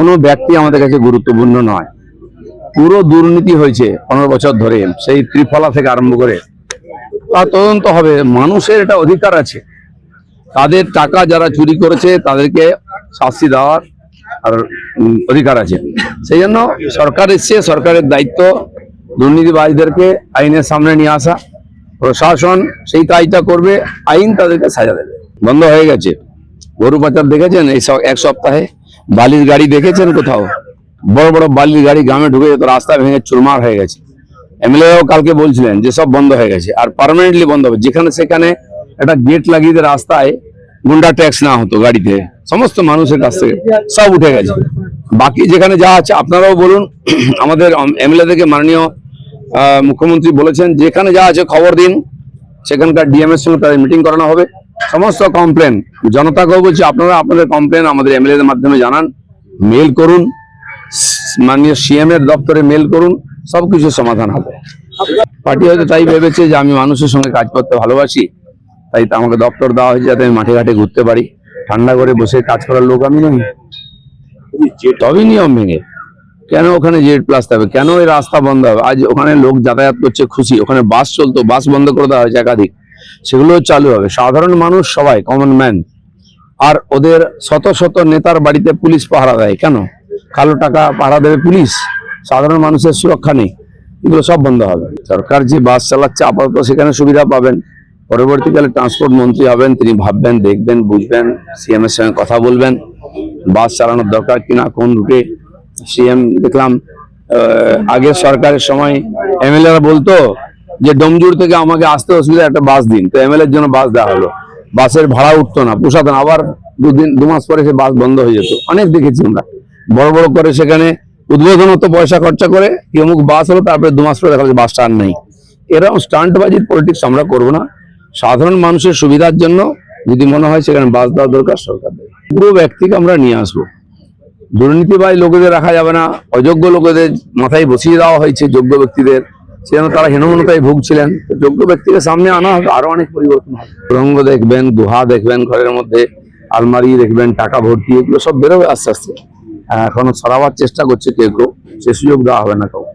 কোনো ব্যক্তি আমাদের কাছে গুরুত্বপূর্ণ নয়। পুরো দুর্নীতি হয়েছে 15 বছর ধরে, সেই ত্রিফলা থেকে আরম্ভ করে তা তদন্ত হবে। মানুষের এটা অধিকার আছে, তাদের টাকা যারা চুরি করেছে তাদেরকে শাস্তি দেওয়ার আর অধিকার আছে। সেই জন্য সরকার এসছে, সরকারের দায়িত্ব দুর্নীতিবাজদেরকে আইনের সামনে নিয়ে আসা। প্রশাসন সেই কাজটা করবে, আইন তাদেরকে সাজা দেবে। বন্ধ হয়ে গেছে গরু পাচার, দেখেছেন এই এক সপ্তাহে? বালির গাড়ি দেখেছেন কোথাও? বড় বড় বালির গাড়ি গ্রামে ঢুকে যেত, রাস্তা ভেঙে চুরমার হয়ে গেছে। এমএলএও কালকে বলছিলেন যে সব বন্ধ হয়ে গেছে, আর পার্মানেন্টলি বন্ধ হবে। যেখানে সেখানে একটা গেট লাগিয়ে দিয়ে রাস্তায় গুন্ডা ট্যাক্স না হতো, গাড়িতে সমস্ত মানুষের কাছ থেকে সব উঠে গেছে। বাকি যেখানে যা আছে আপনারাও বলুন, আমাদের এমএলএ থেকে মাননীয় মুখ্যমন্ত্রী বলেছেন যেখানে যা আছে খবর দিন, সেখানকার ডিএম এর সঙ্গে তাদের মিটিং করানো হবে। সমস্ত কমপ্লেন জনতাকেও বলছি, আপনারা আপনাদের কমপ্লেন আমাদের এমএলএ এর মাধ্যমে জানান, মেল করুন, মাননীয় সিএম এর দপ্তরে মেল করুন, সবকিছু সমাধান হবে। পার্টি হয়তো তাই ভেবেছে যে আমি মানুষের সঙ্গে কাজ করতে ভালোবাসি, তাই তো আমাকে দপ্তর দেওয়া হয়েছে যাতে আমি মাঠে ঘাটে ঘুরতে পারি। ঠান্ডা করে বসে কাজ করার লোক আমি নই। তবে নিয়ম ভেঙে কেন ওখানে জেড প্লাস হবে? কেন এই রাস্তা বন্ধ হবে? আজ ওখানে লোক যাতায়াত করছে খুশি, ওখানে বাস চলতো, বাস বন্ধ করে দেওয়া হয়েছে একাধিক, সেগুলো চালু হবে। সাধারণ মানুষ সবাই কমন ম্যান, আর ওদের শত শত নেতার বাড়িতে পুলিশ পাহারা দেয়। কেন? কালো টাকা পাহারা দেবে পুলিশ, সাধারণ মানুষের সুরক্ষা নেই। এগুলো সব বন্ধ হবে। সরকার যে বাস চালাচ্ছে আপাতত সেখানে সুবিধা পাবেন, পরবর্তীকালে ট্রান্সপোর্ট মন্ত্রী হবেন, তিনি ভাববেন, দেখবেন, বুঝবেন, সিএম এর সঙ্গে কথা বলবেন বাস চালানোর দরকার কিনা, কোন রুটে। সিএম দেখলাম আগের সরকারের সময় এমএলএরা বলতো যে ডোমজুর থেকে আমাকে আসতে অসুবিধা, একটা বাস দিন, তো এমএলএর জন্য বাস দেওয়া হলো। বাসের ভাড়া উঠতো না, পোষাতো না, আবার 2 মাস পরে সে বাস বন্ধ হয়ে যেত। অনেক দেখেছি আমরা, বড় বড় করে সেখানে উদ্বোধন হতো, পয়সা খরচা করে কি অমুক বাস হলো, তারপরে 2 মাস পরে দেখা যাচ্ছে বাসটা আর নেই। এরকম স্টান্টবাজির পলিটিক্স আমরা করবো না। সাধারণ মানুষের সুবিধার জন্য যদি মনে হয় সেখানে বাস দেওয়া দরকার, সরকার দেবে। পুরো ব্যক্তিকে আমরা নিয়ে আসবো। দুর্নীতিবাজ লোকেদের রাখা যাবে না, অযোগ্য লোকেদের মাথায় বসিয়ে দেওয়া হয়েছে, যোগ্য ব্যক্তিদের সেজন্য তারা হীনমন্যতায় ভুগছিলেন। যোগ্য ব্যক্তিকে সামনে আনা হবে, আরো অনেক পরিবর্তন হবে। সুড়ঙ্গ দেখবেন, গুহা দেখবেন, ঘরের মধ্যে আলমারি দেখবেন, টাকা ভর্তি, এগুলো সব বেরোবে আস্তে আস্তে। এখনো সরাবার চেষ্টা করছে কেউ কেউ, সে সুযোগ দেওয়া হবে না কাউকে।